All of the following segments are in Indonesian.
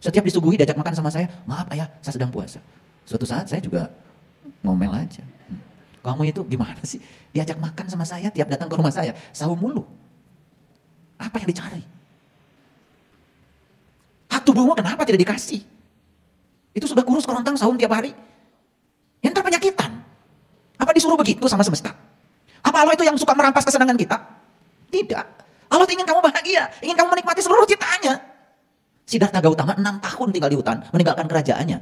Setiap disuguhi diajak makan sama saya, maaf ayah, saya sedang puasa. Suatu saat saya juga ngomel aja. Kamu itu gimana sih? Diajak makan sama saya, tiap datang ke rumah saya, saum mulu. Apa yang dicari? Hak tubuhmu kenapa tidak dikasih? Itu sudah kurus kerontang saum tiap hari. Yang ntar penyakitan. Apa disuruh begitu sama semesta? Apa Allah itu yang suka merampas kesenangan kita? Tidak. Allah ingin kamu bahagia, ingin kamu menikmati seluruh ciptaannya. Siddhartha Gautama 6 tahun tinggal di hutan, meninggalkan kerajaannya.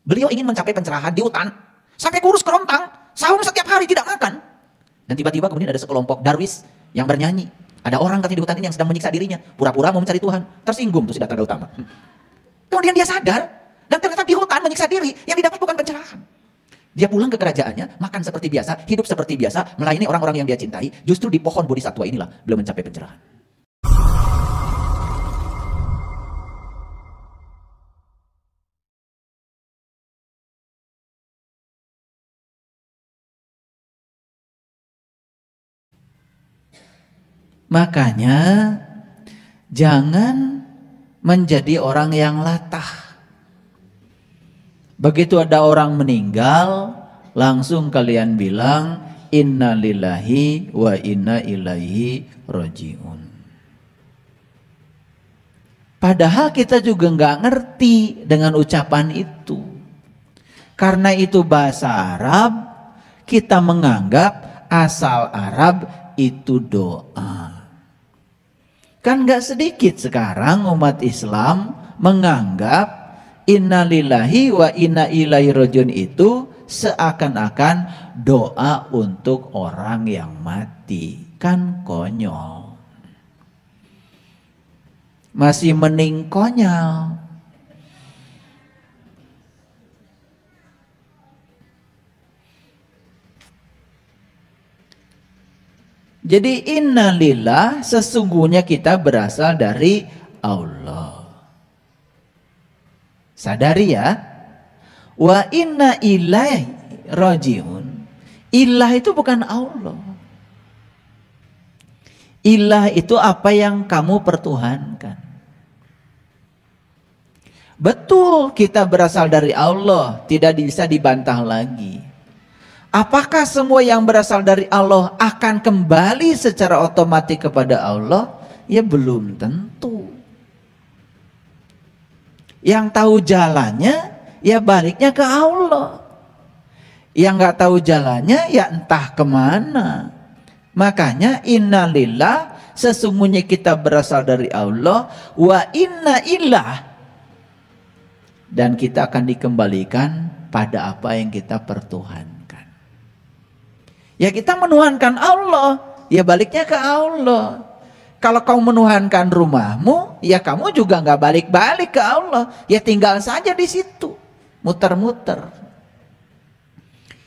Beliau ingin mencapai pencerahan di hutan, sampai kurus kerontang, saum setiap hari tidak makan. Dan tiba-tiba kemudian ada sekelompok darwis yang bernyanyi. Ada orang katanya di hutan ini yang sedang menyiksa dirinya, pura-pura mau mencari Tuhan. Tersinggung tuh Siddhartha Gautama. Kemudian dia sadar, dan ternyata di hutan menyiksa diri, yang didapat bukan pencerahan. Dia pulang ke kerajaannya, makan seperti biasa, hidup seperti biasa, melayani orang-orang yang dia cintai. Justru di pohon bodhisatwa inilah belum mencapai pencerahan. Makanya jangan menjadi orang yang latah. Begitu ada orang meninggal, langsung kalian bilang inna lillahi wa inna ilaihi rajiun. Padahal kita juga nggak ngerti dengan ucapan itu. Karena itu bahasa Arab, kita menganggap asal Arab itu doa. Kan nggak sedikit sekarang umat Islam menganggap inna lillahi wa inna ilaihi rajiun itu seakan-akan doa untuk orang yang mati. Kan konyol. Masih mending konyol. Jadi innalillah, sesungguhnya kita berasal dari Allah. Sadari ya. Wa inna ilaihi rajiun. Ilah itu bukan Allah. Ilah itu apa yang kamu pertuhankan. Betul kita berasal dari Allah, tidak bisa dibantah lagi. Apakah semua yang berasal dari Allah akan kembali secara otomatis kepada Allah? Ya belum tentu. Yang tahu jalannya, ya baliknya ke Allah. Yang nggak tahu jalannya, ya entah kemana. Makanya innalillah, sesungguhnya kita berasal dari Allah. Wa inna ilah. Dan kita akan dikembalikan pada apa yang kita pertuhankan. Ya kita menuhankan Allah, ya baliknya ke Allah. Kalau kau menuhankan rumahmu, ya kamu juga nggak balik-balik ke Allah, ya tinggal saja di situ, muter-muter.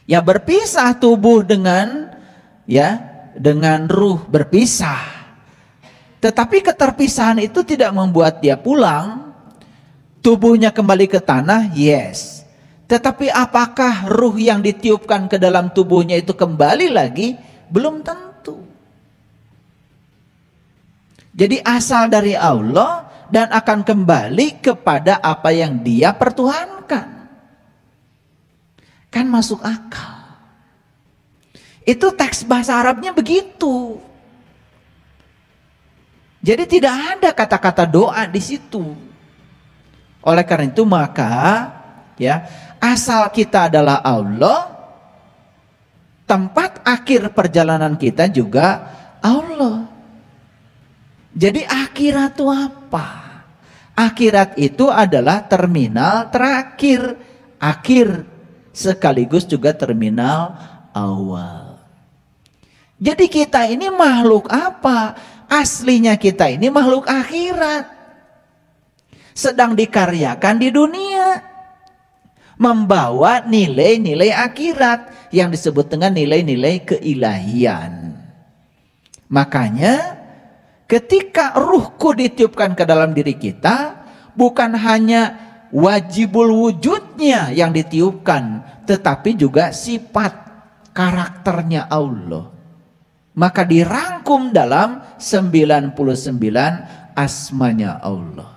Ya berpisah tubuh dengan ruh berpisah. Tetapi keterpisahan itu tidak membuat dia pulang. Tubuhnya kembali ke tanah, yes. Tetapi apakah ruh yang ditiupkan ke dalam tubuhnya itu kembali lagi? Belum tentu. Jadi asal dari Allah dan akan kembali kepada apa yang dia pertuhankan. Kan masuk akal. Itu teks bahasa Arabnya begitu. Jadi tidak ada kata-kata doa di situ. Oleh karena itu maka asal kita adalah Allah, tempat akhir perjalanan kita juga Allah. Jadi akhirat itu apa? Akhirat itu adalah terminal terakhir, akhir sekaligus juga terminal awal. Jadi kita ini makhluk apa? Aslinya kita ini makhluk akhirat. Sedang dikaryakan di dunia. Membawa nilai-nilai akhirat yang disebut dengan nilai-nilai keilahian. Makanya ketika ruhku ditiupkan ke dalam diri kita, bukan hanya wajibul wujudnya yang ditiupkan, tetapi juga sifat karakternya Allah. Maka dirangkum dalam 99 asmanya Allah.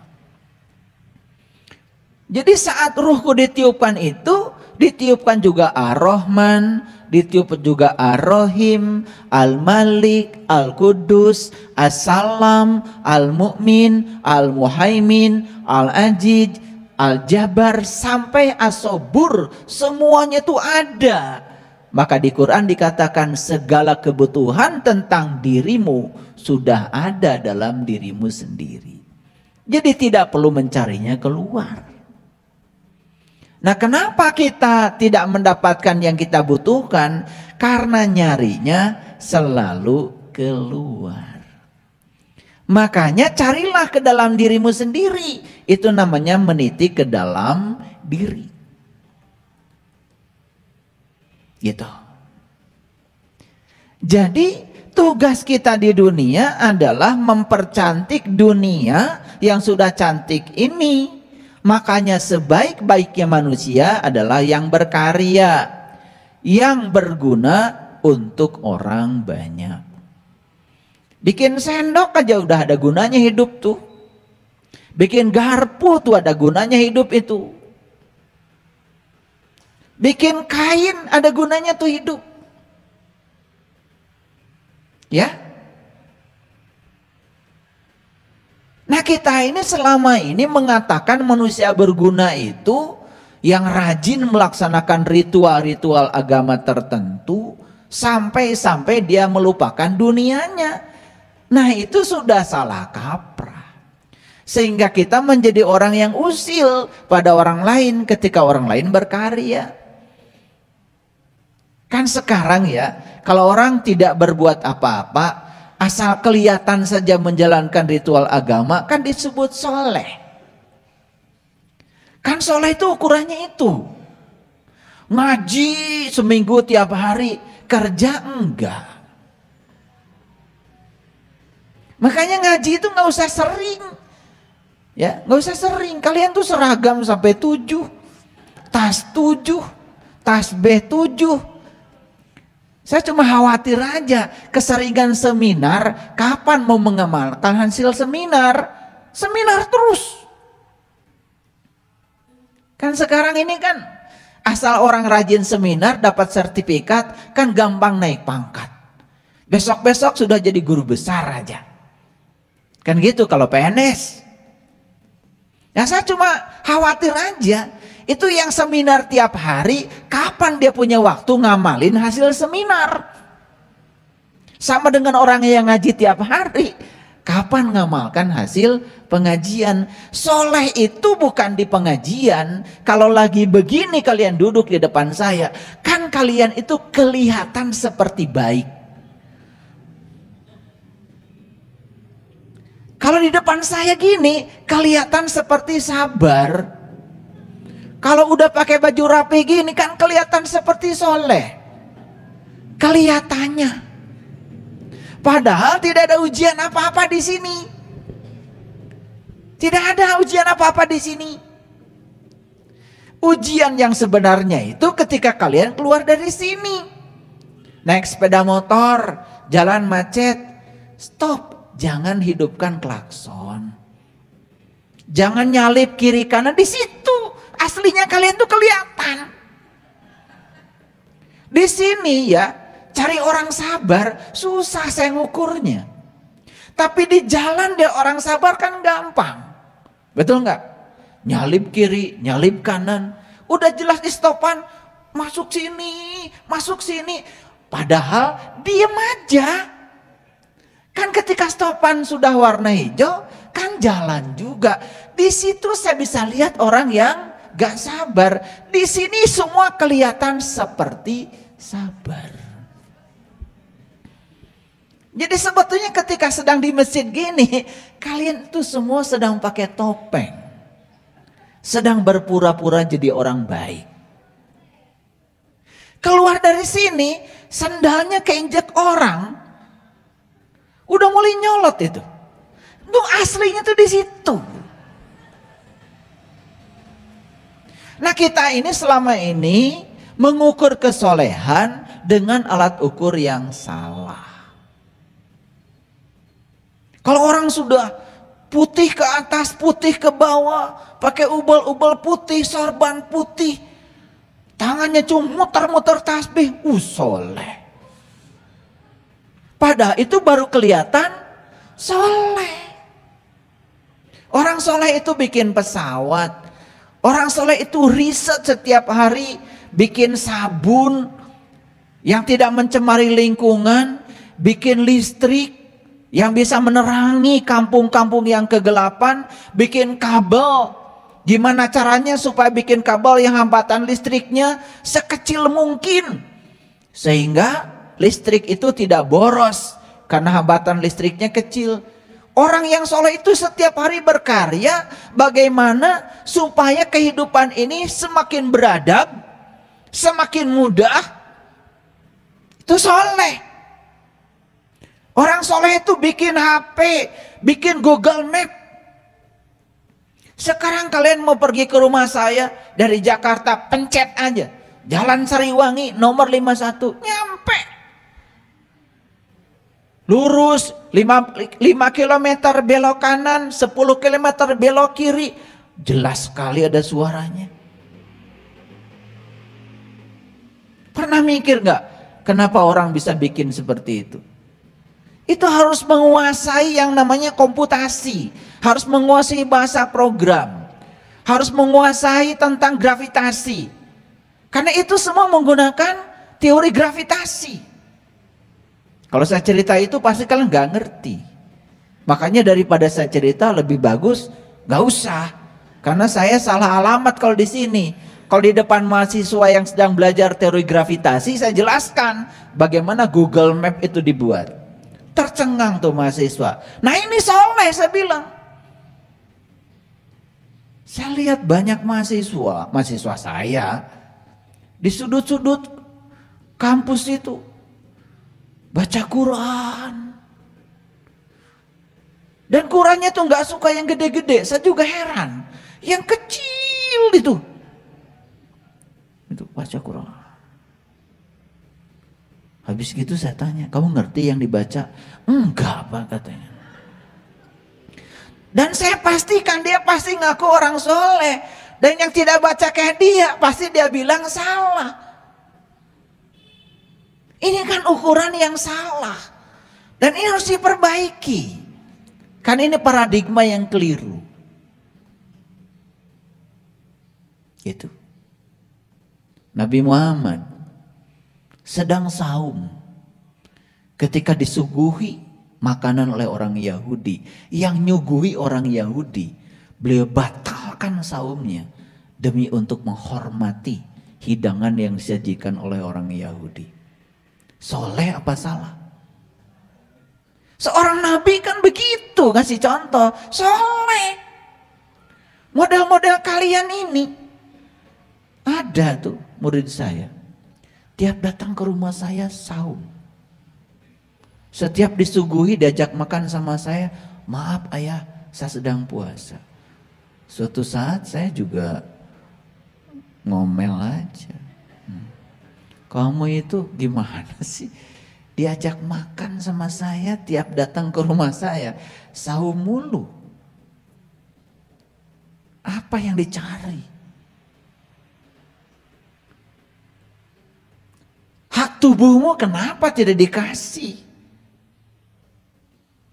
Jadi saat ruhku ditiupkan itu, ditiupkan juga Ar-Rahman, ditiupkan juga Ar-Rahim, Al-Malik, Al-Qudus, As-Salam, Al-Mu'min, Al-Muhaimin, Al-Aziz, Al-Jabbar, sampai As-Sabur, semuanya itu ada. Maka di Quran dikatakan segala kebutuhan tentang dirimu sudah ada dalam dirimu sendiri. Jadi tidak perlu mencarinya keluar. Nah, kenapa kita tidak mendapatkan yang kita butuhkan? Karena nyarinya selalu keluar. Makanya carilah ke dalam dirimu sendiri. Itu namanya meniti ke dalam diri. Gitu. Jadi tugas kita di dunia adalah mempercantik dunia yang sudah cantik ini. Makanya sebaik-baiknya manusia adalah yang berkarya, yang berguna untuk orang banyak. Bikin sendok aja udah ada gunanya hidup tuh. Bikin garpu tuh ada gunanya hidup itu. Bikin kain ada gunanya tuh hidup. Ya. Nah, kita ini selama ini mengatakan manusia berguna itu yang rajin melaksanakan ritual-ritual agama tertentu sampai-sampai dia melupakan dunianya. Nah, itu sudah salah kaprah. Sehingga kita menjadi orang yang usil pada orang lain ketika orang lain berkarya. Kan sekarang ya, kalau orang tidak berbuat apa-apa, asal kelihatan saja menjalankan ritual agama, kan disebut soleh. Kan soleh itu ukurannya itu. Ngaji seminggu tiap hari, kerja enggak. Makanya ngaji itu nggak usah sering. Ya, nggak usah sering. Kalian tuh seragam sampai 7, tas 7, tas B7. Saya cuma khawatir aja keseringan seminar, kapan mau mengamalkan hasil seminar? Seminar terus. Kan sekarang ini kan asal orang rajin seminar dapat sertifikat, kan gampang naik pangkat. Besok-besok sudah jadi guru besar aja. Kan gitu kalau PNS. Ya saya cuma khawatir aja. Itu yang seminar tiap hari, kapan dia punya waktu ngamalin hasil seminar? Sama dengan orang yang ngaji tiap hari, kapan ngamalkan hasil pengajian? Soleh itu bukan di pengajian. Kalau lagi begini kalian duduk di depan saya, kan kalian itu kelihatan seperti baik. Kalau di depan saya gini, kelihatan seperti sabar. Kalau udah pakai baju rapi gini kan kelihatan seperti soleh. Kelihatannya. Padahal tidak ada ujian apa-apa di sini. Tidak ada ujian apa-apa di sini. Ujian yang sebenarnya itu ketika kalian keluar dari sini. Naik sepeda motor, jalan macet, stop. Jangan hidupkan klakson. Jangan nyalip kiri kanan di situ. Aslinya kalian tuh kelihatan. Di sini ya, cari orang sabar susah saya ngukurnya. Tapi di jalan dia orang sabar kan gampang. Betul nggak? Nyalip kiri, nyalip kanan. Udah jelas di stopan, masuk sini, masuk sini. Padahal diem aja. Kan ketika stopan sudah warna hijau, kan jalan juga. Di situ saya bisa lihat orang yang gak sabar. Di sini semua kelihatan seperti sabar. Jadi sebetulnya ketika sedang di masjid gini, kalian itu semua sedang pakai topeng. Sedang berpura-pura jadi orang baik. Keluar dari sini, sandalnya keinjek orang. Udah mulai nyolot itu. Itu aslinya tuh di situ. Nah, kita ini selama ini mengukur kesolehan dengan alat ukur yang salah. Kalau orang sudah putih ke atas, putih ke bawah, pakai ubal-ubal putih, sorban putih, tangannya cuma muter-muter tasbih, soleh. Padahal itu baru kelihatan soleh. Orang soleh itu bikin pesawat, orang soleh itu riset setiap hari, bikin sabun yang tidak mencemari lingkungan, bikin listrik yang bisa menerangi kampung-kampung yang kegelapan, bikin kabel. Gimana caranya supaya bikin kabel yang hambatan listriknya sekecil mungkin, sehingga listrik itu tidak boros karena hambatan listriknya kecil. Orang yang soleh itu setiap hari berkarya bagaimana supaya kehidupan ini semakin beradab, semakin mudah. Itu soleh. Orang soleh itu bikin HP, bikin Google Map. Sekarang kalian mau pergi ke rumah saya dari Jakarta, pencet aja Jalan Sariwangi nomor 51, nyampe. Lurus 5 km belok kanan, 10 km belok kiri. Jelas sekali ada suaranya. Pernah mikir gak kenapa orang bisa bikin seperti itu? Itu harus menguasai yang namanya komputasi, harus menguasai bahasa program, harus menguasai tentang gravitasi. Karena itu semua menggunakan teori gravitasi. Kalau saya cerita itu pasti kalian nggak ngerti. Makanya daripada saya cerita lebih bagus nggak usah. Karena saya salah alamat kalau di sini. Kalau di depan mahasiswa yang sedang belajar teori gravitasi, saya jelaskan bagaimana Google Map itu dibuat. Tercengang tuh mahasiswa. Nah ini soleh, saya bilang. Saya lihat banyak mahasiswa saya di sudut-sudut kampus itu baca Quran. Dan Qurannya tuh nggak suka yang gede-gede. Saya juga heran. Yang kecil itu baca Quran. Habis gitu saya tanya, kamu ngerti yang dibaca? Enggak Pak, katanya. Dan saya pastikan dia pasti ngaku orang soleh. Dan yang tidak baca kayak dia pasti dia bilang salah. Ini kan ukuran yang salah. Dan ini harus diperbaiki. Kan ini paradigma yang keliru. Itu. Nabi Muhammad sedang saum ketika disuguhi makanan oleh orang Yahudi. Yang nyuguhi orang Yahudi, beliau batalkan saumnya demi untuk menghormati hidangan yang disajikan oleh orang Yahudi. Soleh apa salah? Seorang nabi kan begitu, ngasih contoh. Soleh. Model-model kalian ini ada tuh murid saya. Tiap datang ke rumah saya saum. Setiap disuguhi diajak makan sama saya, maaf ayah, saya sedang puasa. Suatu saat saya juga ngomel aja. Kamu itu gimana sih? Diajak makan sama saya, tiap datang ke rumah saya, saum mulu. Apa yang dicari? Hak tubuhmu kenapa tidak dikasih?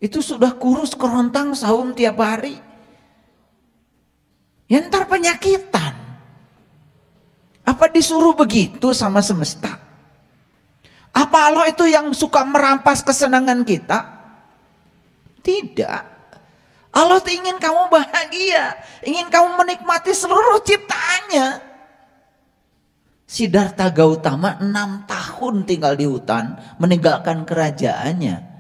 Itu sudah kurus kerontang saum tiap hari. Ya ntar penyakitan. Apa disuruh begitu sama semesta? Apa Allah itu yang suka merampas kesenangan kita? Tidak. Allah itu ingin kamu bahagia, ingin kamu menikmati seluruh ciptaannya. Siddhartha Gautama 6 tahun tinggal di hutan, meninggalkan kerajaannya.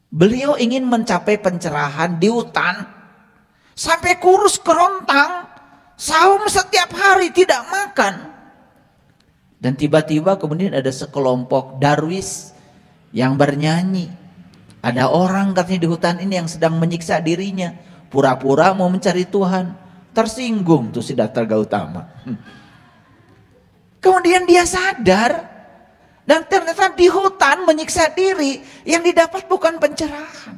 Beliau ingin mencapai pencerahan di hutan, sampai kurus kerontang, saum setiap hari tidak makan. Dan tiba-tiba kemudian ada sekelompok darwis yang bernyanyi. Ada orang katanya di hutan ini yang sedang menyiksa dirinya, pura-pura mau mencari Tuhan. Tersinggung tuh Siddhartha Gautama. Kemudian dia sadar, dan ternyata di hutan menyiksa diri, yang didapat bukan pencerahan.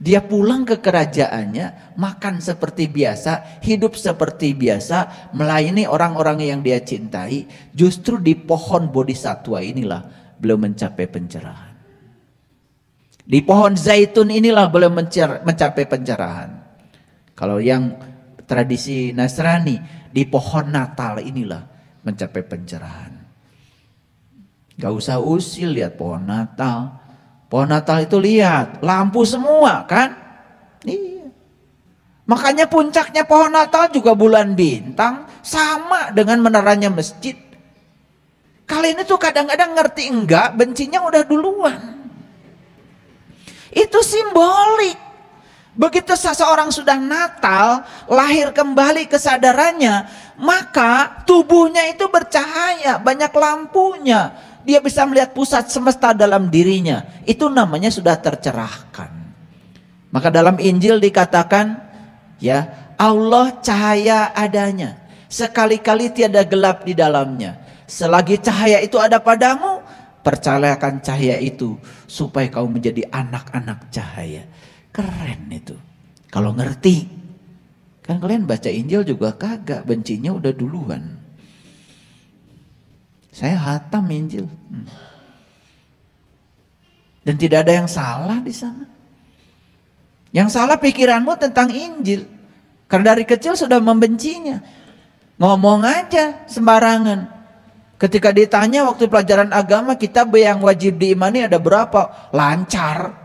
Dia pulang ke kerajaannya, makan seperti biasa, hidup seperti biasa, melayani orang-orang yang dia cintai. Justru di pohon bodhisatwa inilah beliau mencapai pencerahan. Di pohon zaitun inilah beliau mencapai pencerahan. Kalau yang tradisi Nasrani, di pohon Natal inilah mencapai pencerahan. Gak usah usil lihat pohon Natal. Pohon Natal itu lihat, lampu semua kan? Iya. Makanya puncaknya pohon Natal juga bulan bintang, sama dengan meneranya masjid. Kalian itu kadang-kadang ngerti enggak, bencinya udah duluan. Itu simbolik. Begitu seseorang sudah Natal, lahir kembali kesadarannya, maka tubuhnya itu bercahaya, banyak lampunya. Dia bisa melihat pusat semesta dalam dirinya. Itu namanya sudah tercerahkan. Maka dalam Injil dikatakan, ya, Allah cahaya adanya. Sekali-kali tiada gelap di dalamnya. Selagi cahaya itu ada padamu, percayakan cahaya itu supaya kau menjadi anak-anak cahaya. Keren itu. Kalau ngerti. Kan kalian baca Injil juga kagak, bencinya udah duluan. Saya hatam Injil. Dan tidak ada yang salah di sana. Yang salah pikiranmu tentang Injil. Karena dari kecil sudah membencinya. Ngomong aja sembarangan. Ketika ditanya waktu pelajaran agama, kitab yang wajib diimani ada berapa? Lancar.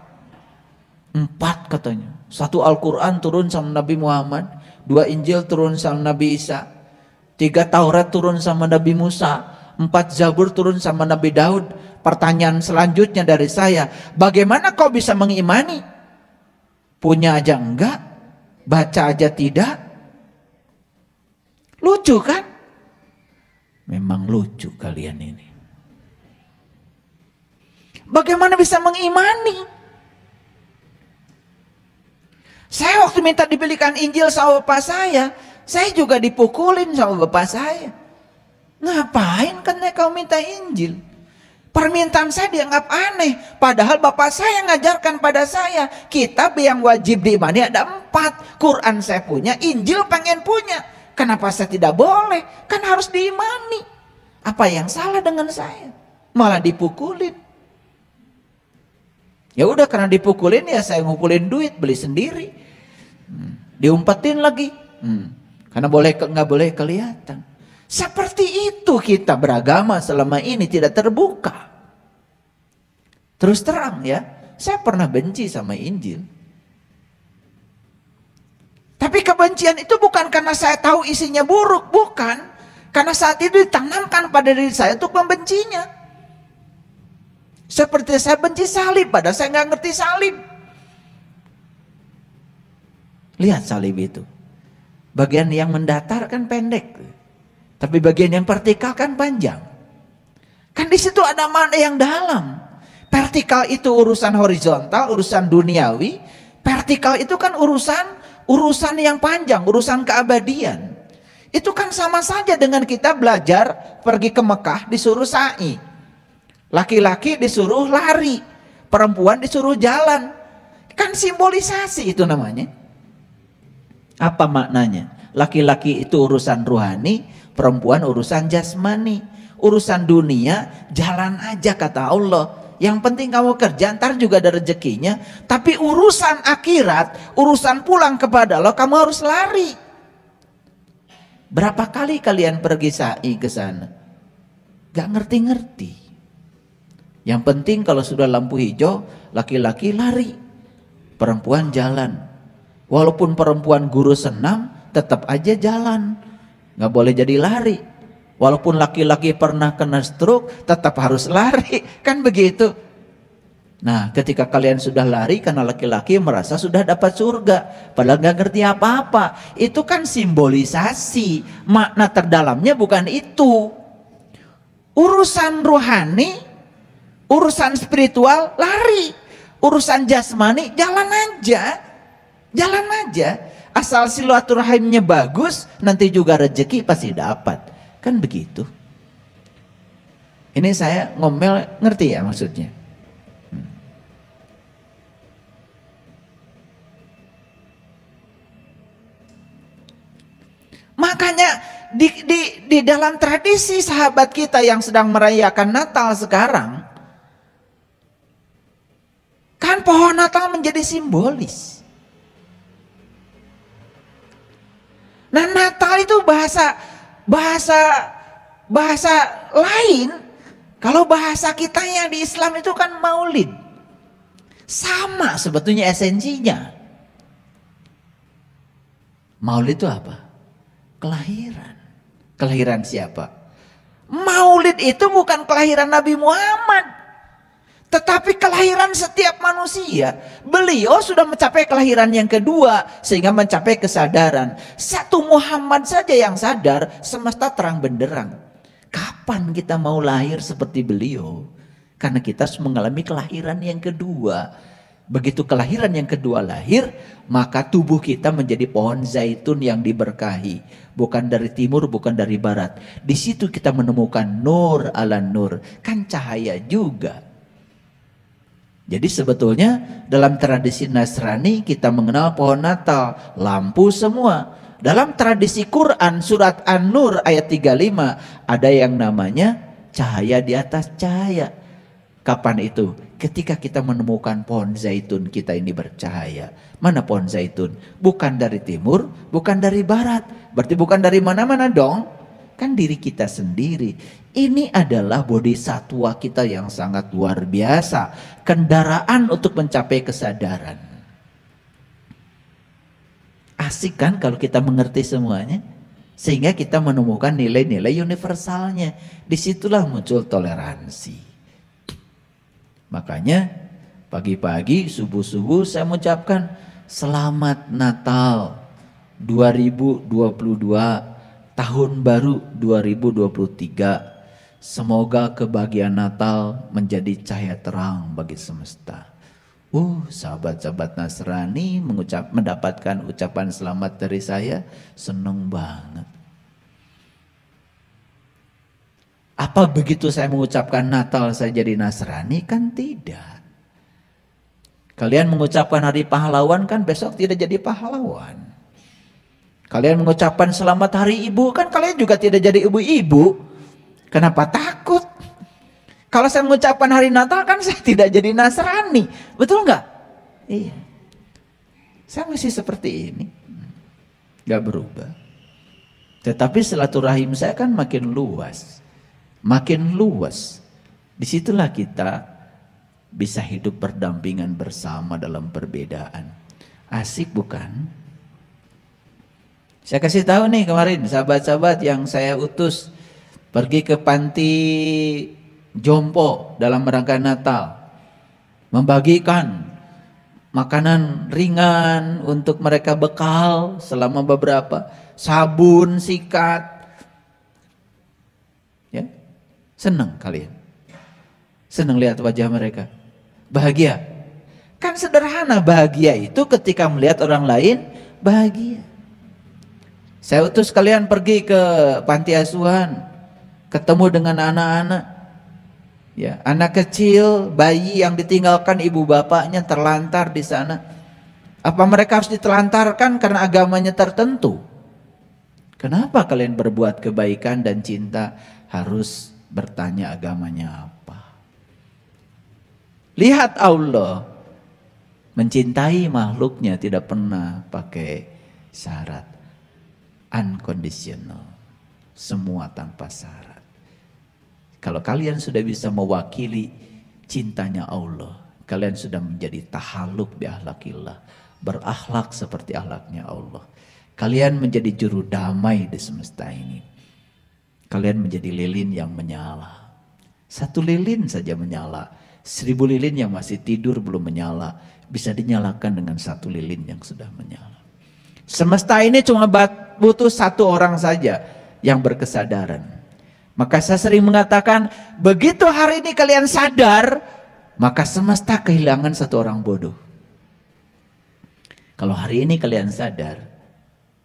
4 katanya. 1 Al-Quran turun sama Nabi Muhammad. 2 Injil turun sama Nabi Isa. 3 Taurat turun sama Nabi Musa. 4 Zabur turun sama Nabi Daud. Pertanyaan selanjutnya dari saya, bagaimana kau bisa mengimani? Punya aja enggak, baca aja tidak. Lucu kan? Memang lucu kalian ini. Bagaimana bisa mengimani? Saya waktu minta dibelikan Injil sama bapak saya juga dipukulin sama bapak saya. Ngapain kan kau minta Injil? Permintaan saya dianggap aneh. Padahal bapak saya ngajarkan pada saya, kitab yang wajib diimani ada 4. Quran saya punya, Injil pengen punya. Kenapa saya tidak boleh? Kan harus diimani. Apa yang salah dengan saya? Malah dipukulin. Ya udah, karena dipukulin ya saya ngumpulin duit, beli sendiri. Diumpetin lagi. Karena nggak boleh kelihatan. Seperti itu kita beragama selama ini tidak terbuka. Terus terang ya, saya pernah benci sama Injil. Tapi kebencian itu bukan karena saya tahu isinya buruk, bukan. Karena saat itu ditanamkan pada diri saya untuk membencinya. Seperti saya benci salib, padahal saya nggak ngerti salib. Lihat salib itu. Bagian yang mendatar kan pendek. Tapi bagian yang vertikal kan panjang. Kan di situ ada makna yang dalam. Vertikal itu urusan horizontal, urusan duniawi. Vertikal itu kan urusan yang panjang, urusan keabadian. Itu kan sama saja dengan kita belajar pergi ke Mekah disuruh sa'i. Laki-laki disuruh lari, perempuan disuruh jalan. Kan simbolisasi itu namanya. Apa maknanya? Laki-laki itu urusan rohani, perempuan urusan jasmani. Urusan dunia jalan aja kata Allah. Yang penting kamu kerja, ntar juga ada rezekinya. Tapi urusan akhirat, urusan pulang kepada Allah, kamu harus lari. Berapa kali kalian pergi sa'i ke sana? Gak ngerti-ngerti. Yang penting kalau sudah lampu hijau, laki-laki lari, perempuan jalan. Walaupun perempuan guru senam, tetap aja jalan. Gak boleh jadi lari. Walaupun laki-laki pernah kena stroke, tetap harus lari. Kan begitu. Nah, ketika kalian sudah lari karena laki-laki merasa sudah dapat surga, padahal gak ngerti apa-apa. Itu kan simbolisasi. Makna terdalamnya bukan itu. Urusan rohani, urusan spiritual, lari. Urusan jasmani, jalan aja. Jalan aja. Asal silaturahimnya bagus, nanti juga rezeki pasti dapat. Kan begitu. Ini saya ngomel, ngerti ya maksudnya? Makanya di dalam tradisi sahabat kita yang sedang merayakan Natal sekarang, kan pohon Natal menjadi simbolis. Nah, Natal itu bahasa lain. Kalau bahasa kita yang di Islam itu kan Maulid. Sama sebetulnya esensinya. Maulid itu apa? Kelahiran. Kelahiran siapa? Maulid itu bukan kelahiran Nabi Muhammad, tetapi kelahiran setiap manusia. Beliau sudah mencapai kelahiran yang kedua, sehingga mencapai kesadaran. Satu Muhammad saja yang sadar, semesta terang benderang. Kapan kita mau lahir seperti beliau? Karena kita harus mengalami kelahiran yang kedua. Begitu kelahiran yang kedua lahir, maka tubuh kita menjadi pohon zaitun yang diberkahi. Bukan dari timur, bukan dari barat. Di situ kita menemukan nur ala nur. Kan cahaya juga. Jadi sebetulnya dalam tradisi Nasrani kita mengenal pohon Natal, lampu semua. Dalam tradisi Quran surat An-Nur ayat 35 ada yang namanya cahaya di atas cahaya. Kapan itu? Ketika kita menemukan pohon zaitun kita ini bercahaya. Mana pohon zaitun? Bukan dari timur, bukan dari barat. Berarti bukan dari mana-mana dong. Kan diri kita sendiri. Ini adalah bodhisatwa kita yang sangat luar biasa. Kendaraan untuk mencapai kesadaran. Asik kan kalau kita mengerti semuanya? Sehingga kita menemukan nilai-nilai universalnya. Disitulah muncul toleransi. Makanya pagi-pagi subuh-subuh saya mengucapkan selamat Natal 2022, tahun baru 2023. Semoga kebahagiaan Natal menjadi cahaya terang bagi semesta. Sahabat-sahabat Nasrani mendapatkan ucapan selamat dari saya, seneng banget. Apa begitu saya mengucapkan Natal saya jadi Nasrani? Kan tidak. Kalian mengucapkan hari pahlawan kan besok tidak jadi pahlawan. Kalian mengucapkan selamat hari ibu kan kalian juga tidak jadi ibu-ibu. Kenapa takut? Kalau saya mengucapkan hari Natal kan saya tidak jadi Nasrani. Betul nggak? Iya. Saya masih seperti ini. Nggak berubah. Tetapi silaturahim saya kan makin luas. Makin luas. Disitulah kita bisa hidup berdampingan bersama dalam perbedaan. Asik bukan? Saya kasih tahu nih kemarin sahabat-sahabat yang saya utus pergi ke panti jompo dalam rangka Natal, membagikan makanan ringan untuk mereka bekal selama beberapa, sabun, sikat. Ya, senang kalian? Senang lihat wajah mereka? Bahagia? Kan sederhana, bahagia itu ketika melihat orang lain bahagia. Saya utus kalian pergi ke panti asuhan, ketemu dengan anak-anak. Ya, anak kecil, bayi yang ditinggalkan ibu bapaknya terlantar di sana. Apa mereka harus ditelantarkan karena agamanya tertentu? Kenapa kalian berbuat kebaikan dan cinta harus bertanya agamanya apa? Lihat Allah mencintai makhluknya tidak pernah pakai syarat, unconditional, semua tanpa syarat. Kalau kalian sudah bisa mewakili cintanya Allah, kalian sudah menjadi tahaluk bi akhlakillah, berakhlak seperti akhlaknya Allah. Kalian menjadi juru damai di semesta ini. Kalian menjadi lilin yang menyala. Satu lilin saja menyala. 1000 lilin yang masih tidur belum menyala, bisa dinyalakan dengan satu lilin yang sudah menyala. Semesta ini cuma butuh satu orang saja yang berkesadaran. Maka saya sering mengatakan, begitu hari ini kalian sadar, maka semesta kehilangan satu orang bodoh. Kalau hari ini kalian sadar,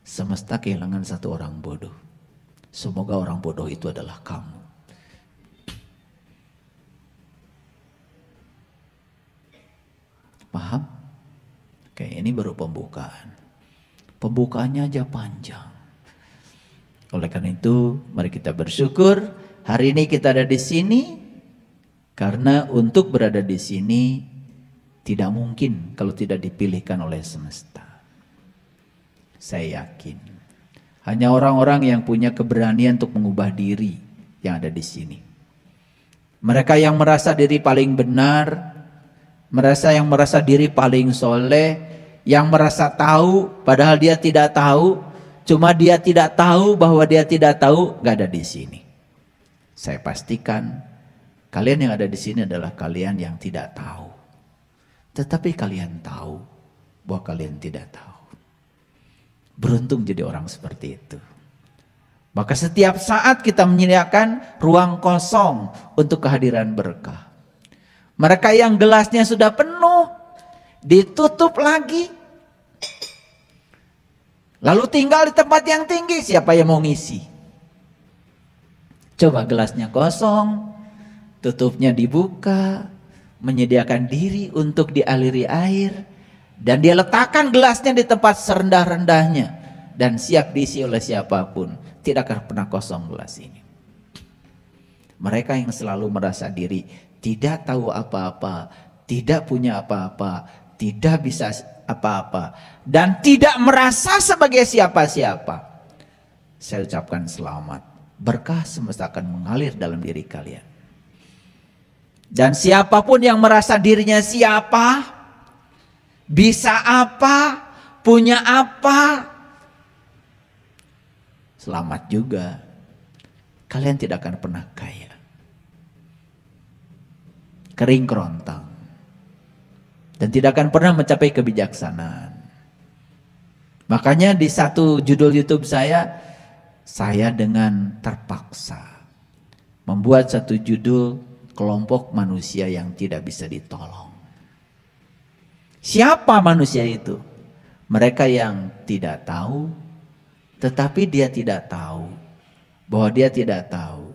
semesta kehilangan satu orang bodoh. Semoga orang bodoh itu adalah kamu. Paham? Oke, ini baru pembukaan. Pembukaannya aja panjang. Oleh karena itu, mari kita bersyukur hari ini kita ada di sini, karena untuk berada di sini tidak mungkin kalau tidak dipilihkan oleh semesta. Saya yakin hanya orang-orang yang punya keberanian untuk mengubah diri yang ada di sini. Mereka yang merasa diri paling benar, yang merasa diri paling soleh, yang merasa tahu padahal dia tidak tahu. Cuma dia tidak tahu bahwa dia tidak tahu, gak ada di sini. Saya pastikan kalian yang ada di sini adalah kalian yang tidak tahu. Tetapi kalian tahu bahwa kalian tidak tahu. Beruntung jadi orang seperti itu. Maka setiap saat kita menyediakan ruang kosong untuk kehadiran berkah. Mereka yang gelasnya sudah penuh, ditutup lagi. Lalu tinggal di tempat yang tinggi, siapa yang mau ngisi? Coba gelasnya kosong, tutupnya dibuka, menyediakan diri untuk dialiri air, dan dia letakkan gelasnya di tempat serendah-rendahnya, dan siap diisi oleh siapapun. Tidak akan pernah kosong gelas ini. Mereka yang selalu merasa diri tidak tahu apa-apa, tidak punya apa-apa, tidak bisa apa-apa, dan tidak merasa sebagai siapa-siapa, saya ucapkan selamat. Berkah semesta akan mengalir dalam diri kalian. Dan siapapun yang merasa dirinya siapa, bisa apa, punya apa, selamat juga. Kalian tidak akan pernah kaya. Kering kerontang. Dan tidak akan pernah mencapai kebijaksanaan. Makanya di satu judul YouTube saya dengan terpaksa membuat satu judul kelompok manusia yang tidak bisa ditolong. Siapa manusia itu? Mereka yang tidak tahu, tetapi dia tidak tahu bahwa dia tidak tahu.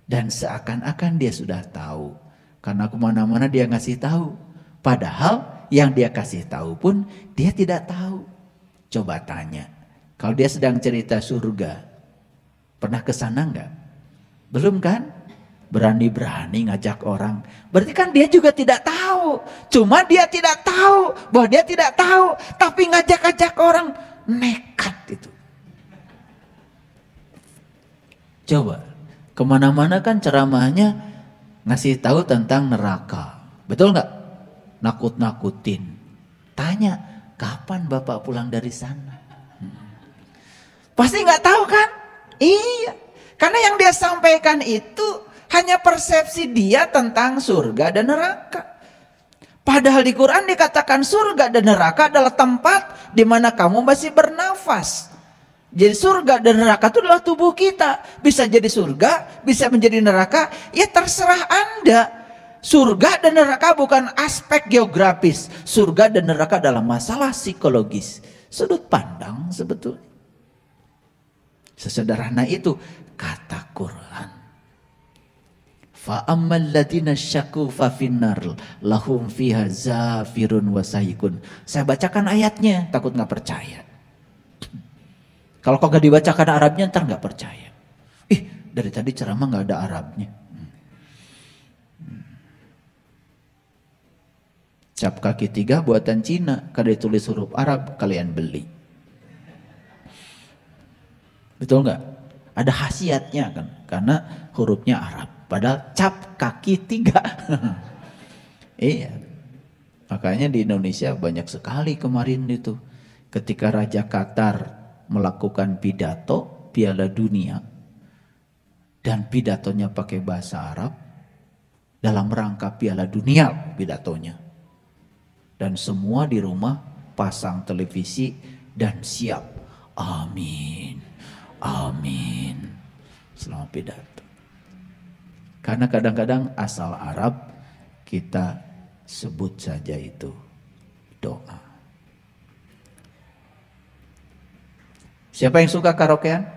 Dan seakan-akan dia sudah tahu. Karena kemana-mana dia ngasih tahu. Padahal yang dia kasih tahu pun dia tidak tahu. Coba tanya, kalau dia sedang cerita surga, pernah ke sana enggak? Belum kan? Berani-berani ngajak orang. Berarti kan dia juga tidak tahu. Cuma dia tidak tahu bahwa dia tidak tahu, tapi ngajak-ngajak orang, nekat itu. Coba, kemana-mana kan ceramahnya ngasih tahu tentang neraka. Betul enggak? Nakut-nakutin. Tanya, kapan Bapak pulang dari sana? Pasti nggak tahu kan? Iya. Karena yang dia sampaikan itu hanya persepsi dia tentang surga dan neraka. Padahal di Quran dikatakan surga dan neraka adalah tempat di mana kamu masih bernafas. Jadi surga dan neraka itu adalah tubuh kita. Bisa jadi surga, bisa menjadi neraka. Ya terserah Anda. Surga dan neraka bukan aspek geografis. Surga dan neraka adalah masalah psikologis. Sudut pandang sebetulnya. Sesederhana itu kata Quran. Fa ammal ladzina syaqu fa finnar lahum fiha zafirun wa sahiqun. Saya bacakan ayatnya, takut nggak percaya. Kalau kau nggak dibacakan Arabnya ntar nggak percaya. Dari tadi ceramah nggak ada Arabnya. Cap kaki 3 buatan Cina, kalau ditulis huruf Arab kalian beli. Betul nggak? Ada khasiatnya kan, karena hurufnya Arab. Padahal cap kaki 3. Iya. Makanya di Indonesia banyak sekali kemarin itu, ketika Raja Qatar melakukan pidato Piala Dunia, dan pidatonya pakai bahasa Arab, dalam rangka Piala Dunia pidatonya. Dan semua di rumah pasang televisi dan siap. Amin. Amin. Selama pidato. Karena kadang-kadang asal Arab kita sebut saja itu doa. Siapa yang suka karaokean?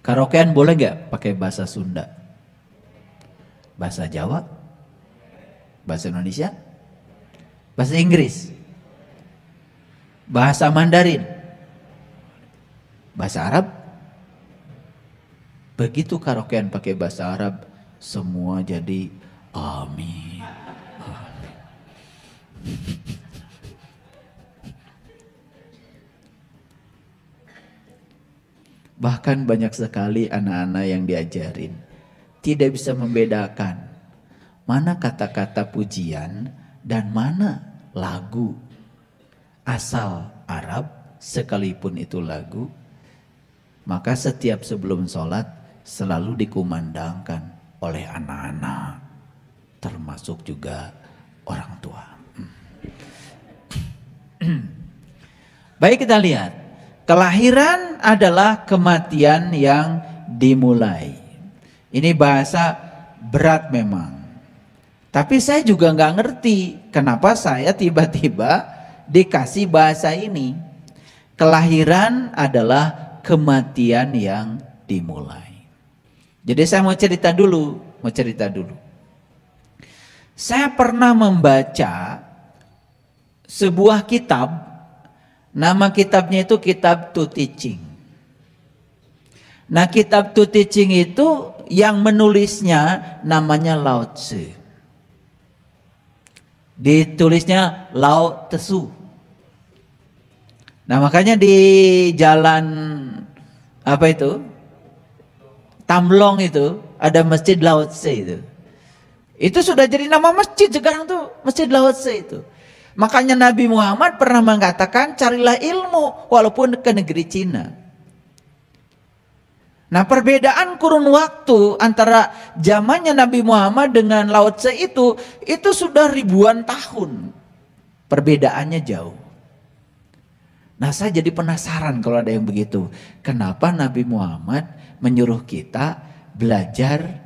Karaokean boleh nggak pakai bahasa Sunda? Bahasa Jawa? Bahasa Indonesia? Bahasa Inggris? Bahasa Mandarin? bahasa Arab. Begitu karaokean pakai bahasa Arab, semua jadi amin. Amin. Bahkan banyak sekali anak-anak yang diajarin tidak bisa membedakan mana kata-kata pujian dan mana lagu asal Arab sekalipun itu lagu. Maka setiap sebelum sholat selalu dikumandangkan oleh anak-anak, termasuk juga orang tua. Baik, kita lihat, kelahiran adalah kematian yang dimulai. Ini bahasa berat memang, tapi saya juga nggak ngerti kenapa saya tiba-tiba dikasih bahasa ini. Kelahiran adalah kematian yang dimulai. Jadi saya mau cerita dulu. Saya pernah membaca sebuah kitab, nama kitabnya itu Kitab To Teaching. Nah, Kitab To Teaching itu yang menulisnya namanya Lao Tzu. Ditulisnya Lao Tzu. Nah, makanya di jalan apa itu? Tamlong itu ada Masjid Lao Tzu itu. Itu sudah jadi nama masjid sekarang tuh, Masjid Lao Tzu itu. Makanya Nabi Muhammad pernah mengatakan carilah ilmu walaupun ke negeri Cina. Nah, perbedaan kurun waktu antara zamannya Nabi Muhammad dengan Lao Tzu itu sudah ribuan tahun. Perbedaannya jauh. Nah, saya jadi penasaran kalau ada yang begitu. Kenapa Nabi Muhammad menyuruh kita belajar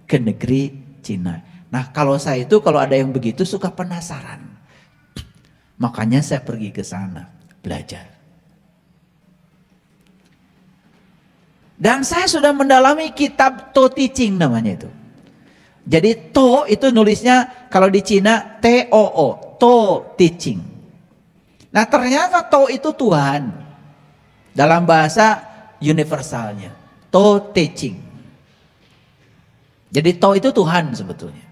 ke negeri Cina? Nah, kalau saya itu kalau ada yang begitu suka penasaran. Makanya saya pergi ke sana belajar. Dan saya sudah mendalami kitab To Teaching namanya itu. Jadi To itu nulisnya kalau di Cina T-O-O, To Teaching. Nah, ternyata To itu Tuhan dalam bahasa universalnya, To Teaching. Jadi To itu Tuhan sebetulnya.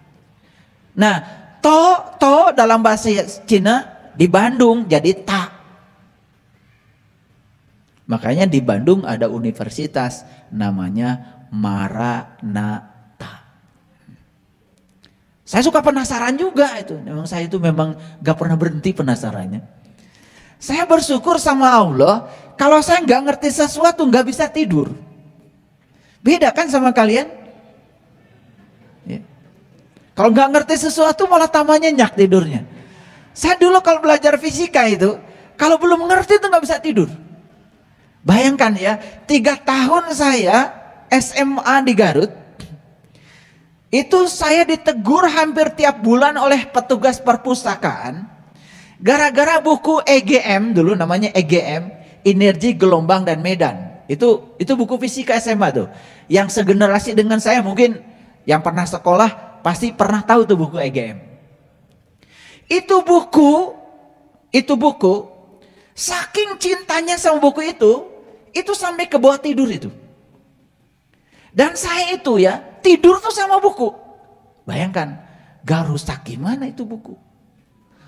Nah, To dalam bahasa Cina di Bandung jadi Ta. Makanya di Bandung ada universitas namanya Maranatha. Saya suka penasaran juga itu. Memang saya itu memang gak pernah berhenti penasarannya. Saya bersyukur sama Allah, kalau saya nggak ngerti sesuatu nggak bisa tidur. Beda kan sama kalian? Ya. Kalau nggak ngerti sesuatu malah tambah nyenyak tidurnya. Saya dulu kalau belajar fisika itu, kalau belum ngerti itu nggak bisa tidur. Bayangkan ya, 3 tahun saya SMA di Garut, itu saya ditegur hampir tiap bulan oleh petugas perpustakaan. Gara-gara buku EGM dulu namanya EGM, Energi, Gelombang dan Medan. Itu buku fisika SMA tuh. Yang segenerasi dengan saya mungkin yang pernah sekolah pasti pernah tahu tuh buku EGM. Itu buku saking cintanya sama buku itu sampai ke bawah tidur itu. Dan saya itu ya tidur tuh sama buku. Bayangkan, gak rusak gimana itu buku.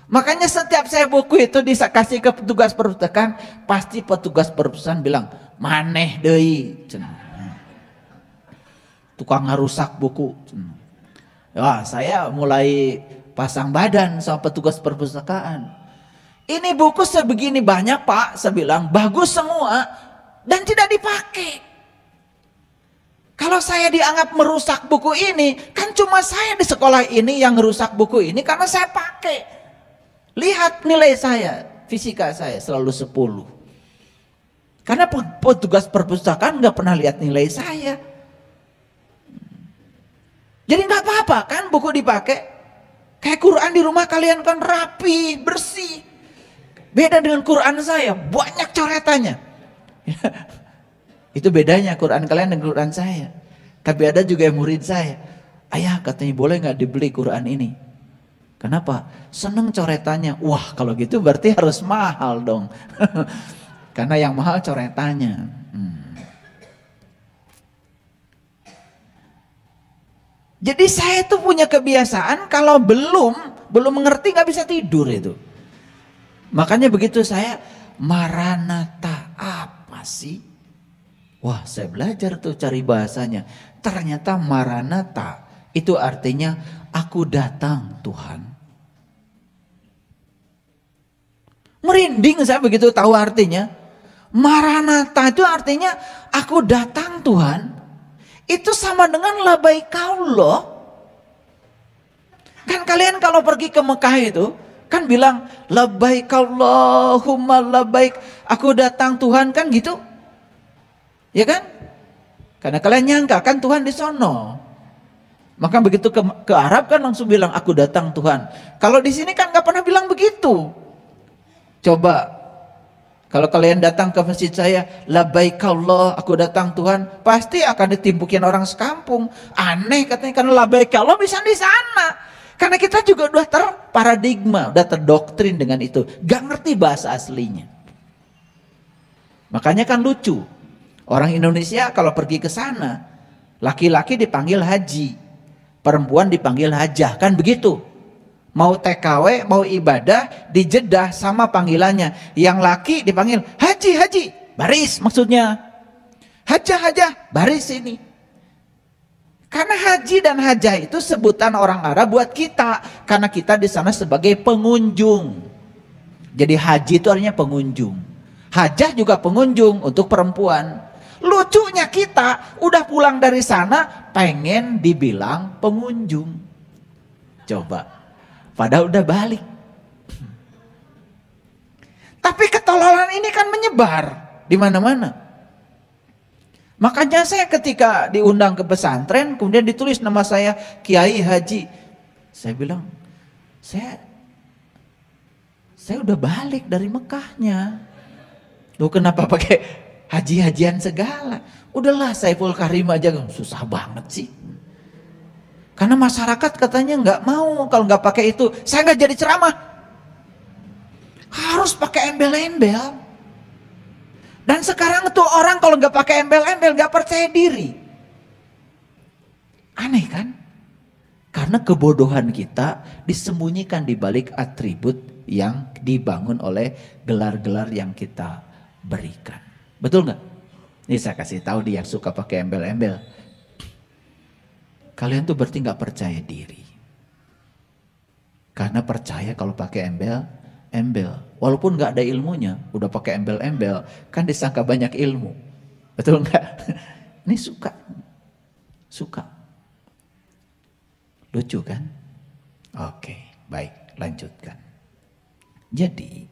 Makanya setiap saya buku itu dikasih ke petugas perpustakaan, pasti petugas perpustakaan bilang, maneh deui. Tukang ngarusak buku. Ya, saya mulai pasang badan sama petugas perpustakaan. Ini buku sebegini banyak Pak, saya bilang, bagus semua dan tidak dipakai. Kalau saya dianggap merusak buku ini, kan cuma saya di sekolah ini yang merusak buku ini karena saya pakai. Lihat nilai saya, fisika saya selalu 10. Karena petugas perpustakaan nggak pernah lihat nilai saya. Jadi nggak apa-apa kan buku dipakai. Kayak Quran di rumah kalian kan rapi, bersih. Beda dengan Quran saya, banyak coretannya. Itu bedanya Quran kalian dengan Quran saya. Tapi ada juga yang murid saya, ayah katanya boleh nggak dibeli Quran ini? Kenapa? Seneng coretannya. Wah, kalau gitu berarti harus mahal dong. Karena yang mahal coretannya. Jadi saya itu punya kebiasaan kalau belum mengerti nggak bisa tidur itu. Makanya begitu saya Maranatha apa sih? Wah, saya belajar tuh cari bahasanya. Ternyata Maranatha itu artinya aku datang Tuhan. Merinding saya begitu tahu artinya. Maranatha itu artinya aku datang Tuhan. Itu sama dengan labaikaulah. Kan kalian kalau pergi ke Mekah itu kan bilang labbaik Allahumma labbaik, aku datang Tuhan, kan gitu. Ya kan? Karena kalian nyangka kan Tuhan di sono. Maka begitu ke Arab kan langsung bilang aku datang Tuhan. Kalau di sini kan nggak pernah bilang begitu. Coba kalau kalian datang ke masjid saya, labbaik Allah, aku datang Tuhan, pasti akan ditimpukin orang sekampung. Aneh katanya, karena labbaik Allah bisa di sana. Karena kita juga udah terparadigma, udah terdoktrin dengan itu. Gak ngerti bahasa aslinya. Makanya kan lucu. Orang Indonesia kalau pergi ke sana, laki-laki dipanggil haji, perempuan dipanggil hajah, kan begitu. Mau TKW, mau ibadah, dijedah sama panggilannya. Yang laki dipanggil haji, haji, baris maksudnya. Hajah, hajah, baris ini. Karena haji dan hajah itu sebutan orang Arab buat kita. Karena kita di sana sebagai pengunjung. Jadi haji itu artinya pengunjung. Hajah juga pengunjung untuk perempuan. Lucunya kita udah pulang dari sana pengen dibilang pengunjung. Coba. Padahal udah balik. Tapi ketololan ini kan menyebar di mana-mana. Makanya saya ketika diundang ke pesantren, kemudian ditulis nama saya Kiai Haji. Saya bilang, saya udah balik dari Mekahnya. Loh kenapa pakai haji-hajian segala? Udahlah Saiful Karim aja, susah banget sih. Karena masyarakat katanya nggak mau kalau nggak pakai itu. Saya nggak jadi ceramah. Harus pakai embel-embel. Dan sekarang tuh orang kalau nggak pakai embel-embel nggak percaya diri. Aneh kan? Karena kebodohan kita disembunyikan di balik atribut yang dibangun oleh gelar-gelar yang kita berikan. Betul nggak? Ini saya kasih tahu dia yang suka pakai embel-embel. Kalian tuh berarti nggak percaya diri. Karena percaya kalau pakai embel, walaupun nggak ada ilmunya, udah pakai embel-embel, kan disangka banyak ilmu. Betul nggak? Ini suka. Lucu kan? Oke, baik, lanjutkan. Jadi,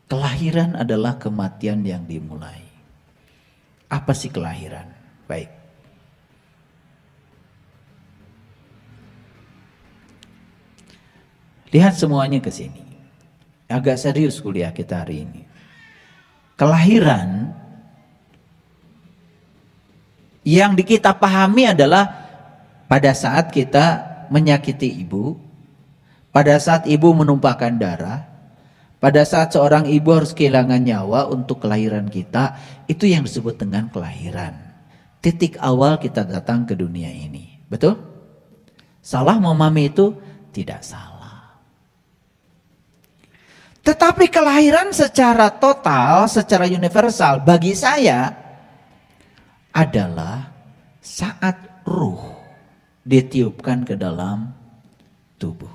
kelahiran adalah kematian yang dimulai. Apa sih kelahiran? Baik. Lihat semuanya ke sini. Agak serius kuliah kita hari ini. Kelahiran yang kita pahami adalah pada saat kita menyakiti ibu, pada saat ibu menumpahkan darah, pada saat seorang ibu harus kehilangan nyawa untuk kelahiran kita, itu yang disebut dengan kelahiran. Titik awal kita datang ke dunia ini. Betul? Salah memahami itu? Tidak salah. Tetapi kelahiran secara total, secara universal bagi saya adalah saat ruh ditiupkan ke dalam tubuh.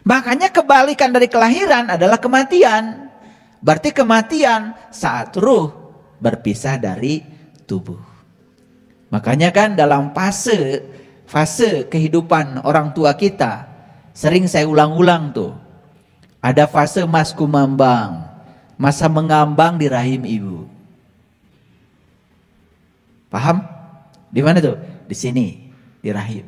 Makanya kebalikan dari kelahiran adalah kematian. Berarti kematian saat ruh berpisah dari tubuh. Makanya kan dalam fase kehidupan orang tua kita, sering saya ulang-ulang tuh. Ada fase mas kumambang, masa mengambang di rahim ibu. Paham? Di mana tuh? Di sini, di rahim.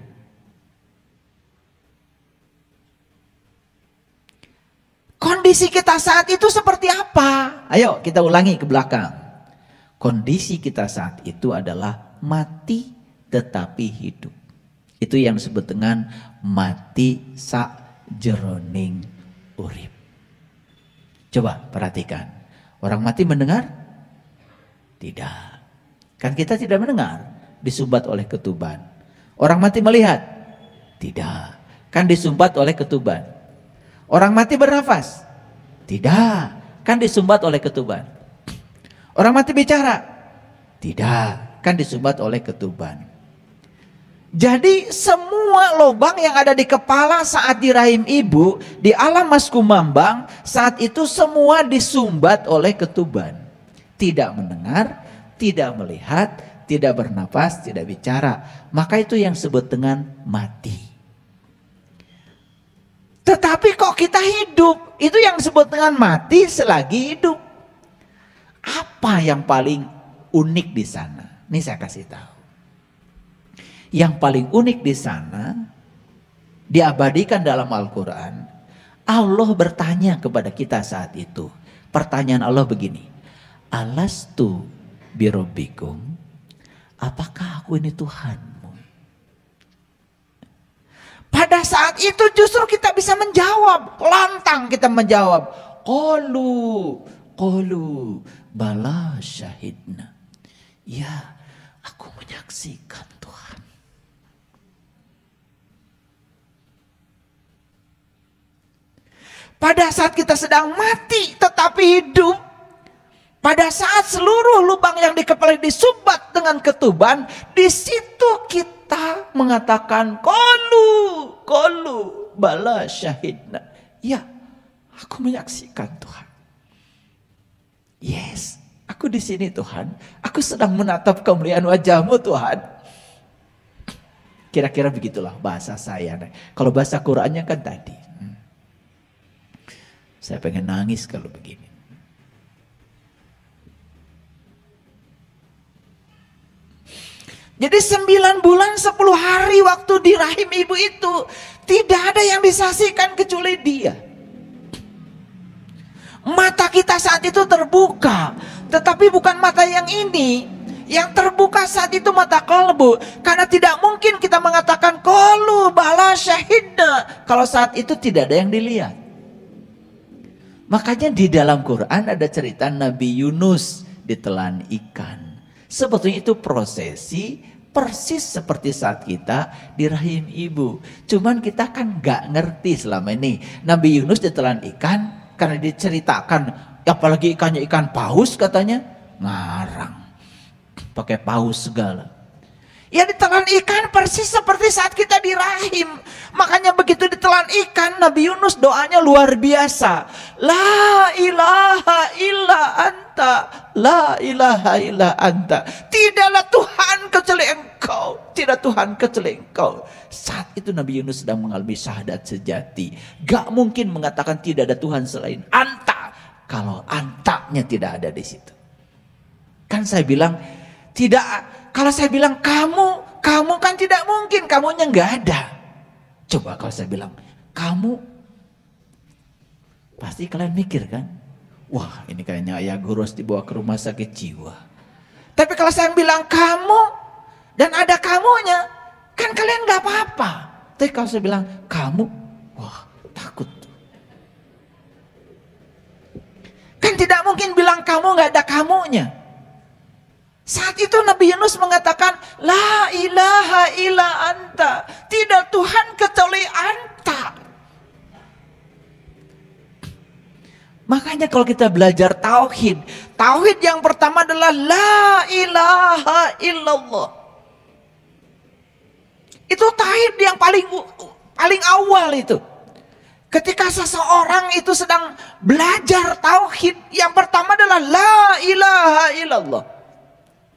Kondisi kita saat itu seperti apa? Ayo kita ulangi ke belakang. Kondisi kita saat itu adalah mati tetapi hidup. Itu yang disebut dengan mati sakjeroning urip. Coba perhatikan. Orang mati mendengar? Tidak. Kan kita tidak mendengar. disumbat oleh ketuban. Orang mati melihat? Tidak, kan disumbat oleh ketuban. Orang mati bernafas? Tidak, kan disumbat oleh ketuban. Orang mati bicara? Tidak, kan disumbat oleh ketuban. Jadi semua lubang yang ada di kepala saat di rahim ibu, di alam mas kumambang, saat itu semua disumbat oleh ketuban. Tidak mendengar, tidak melihat, tidak bernapas, tidak bicara. Maka itu yang disebut dengan mati. Tetapi kok kita hidup? Itu yang disebut dengan mati selagi hidup. Apa yang paling unik di sana? Ini saya kasih tahu. Yang paling unik di sana, diabadikan dalam Al-Quran, Allah bertanya kepada kita saat itu. Pertanyaan Allah begini, alastu birobbikum, apakah aku ini Tuhanmu? Pada saat itu justru kita bisa menjawab, lantang kita menjawab, Qalu bala syahidna. Ya, aku menyaksikan Tuhan. Pada saat kita sedang mati tetapi hidup, pada saat seluruh lubang yang di kepala disumbat dengan ketuban, di situ kita mengatakan qalu bala syahidna. Ya, aku menyaksikan Tuhan. Yes, aku di sini Tuhan. Aku sedang menatap kemuliaan wajah-Mu Tuhan. Kira-kira begitulah bahasa saya. Kalau bahasa Qur'annya kan tadi. Saya pengen nangis kalau begini. Jadi 9 bulan 10 hari waktu di rahim ibu itu, tidak ada yang disaksikan kecuali Dia. Mata kita saat itu terbuka, tetapi bukan mata yang ini. Yang terbuka saat itu mata kalbu. Karena tidak mungkin kita mengatakan qalu bala syahidna kalau saat itu tidak ada yang dilihat. Makanya di dalam Quran ada cerita Nabi Yunus ditelan ikan. Sebetulnya itu prosesi persis seperti saat kita di rahim ibu. Cuman kita kan gak ngerti selama ini. Nabi Yunus ditelan ikan karena diceritakan, apalagi ikannya ikan paus katanya, ngarang. Pakai paus segala. Ya ditelan ikan persis seperti saat kita di rahim. Makanya begitu ditelan ikan, Nabi Yunus doanya luar biasa. La ilaha illa anta, la ilaha illa anta. Tidaklah Tuhan kecuali Engkau, tidak Tuhan kecuali Engkau. Saat itu Nabi Yunus sedang mengalami syahadat sejati. Gak mungkin mengatakan tidak ada Tuhan selain anta, kalau antanya tidak ada di situ. Kan saya bilang tidak. Kalau saya bilang kamu kan tidak mungkin, kamunya nggak ada. Coba kalau saya bilang kamu, pasti kalian mikir kan, wah ini kayaknya ayah guru harus dibawa ke rumah sakit jiwa. Tapi kalau saya bilang kamu dan ada kamunya, kan kalian nggak apa-apa. Tapi kalau saya bilang kamu, wah takut. Kan tidak mungkin bilang kamu nggak ada kamunya. Saat itu Nabi Yunus mengatakan, la ilaha illa anta. Tidak Tuhan kecuali anta. Makanya kalau kita belajar tauhid, tauhid yang pertama adalah la ilaha illallah. Itu tauhid yang paling awal itu. Ketika seseorang itu sedang belajar tauhid, yang pertama adalah la ilaha illallah.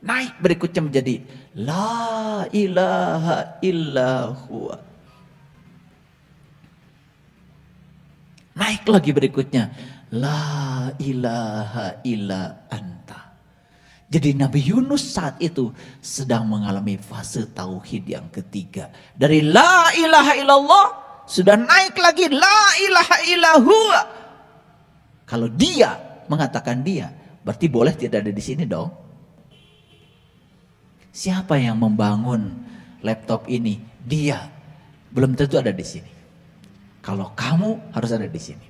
Naik berikutnya menjadi la ilaha illallah. Naik lagi berikutnya la ilaha illa anta. Jadi Nabi Yunus saat itu sedang mengalami fase tauhid yang ketiga. Dari la ilaha illallah sudah naik lagi la ilaha illallah. Kalau dia mengatakan dia, berarti boleh tidak ada di sini dong. Siapa yang membangun laptop ini? Dia. Belum tentu ada di sini. Kalau kamu harus ada di sini.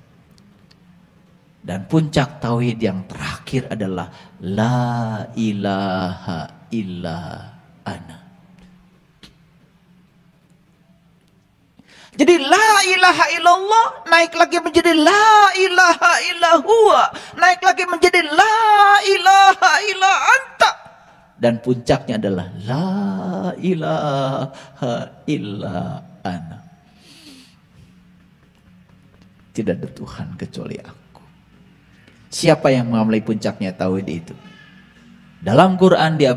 Dan puncak tauhid yang terakhir adalah la ilaha illa ana. Jadi la ilaha illallah naik lagi menjadi la ilaha illallah, naik lagi menjadi la ilaha illa anta, dan puncaknya adalah la ilaha illa ana. Tidak ada Tuhan kecuali aku. Siapa yang mengambil puncaknya tauhid itu? Dalam Quran dia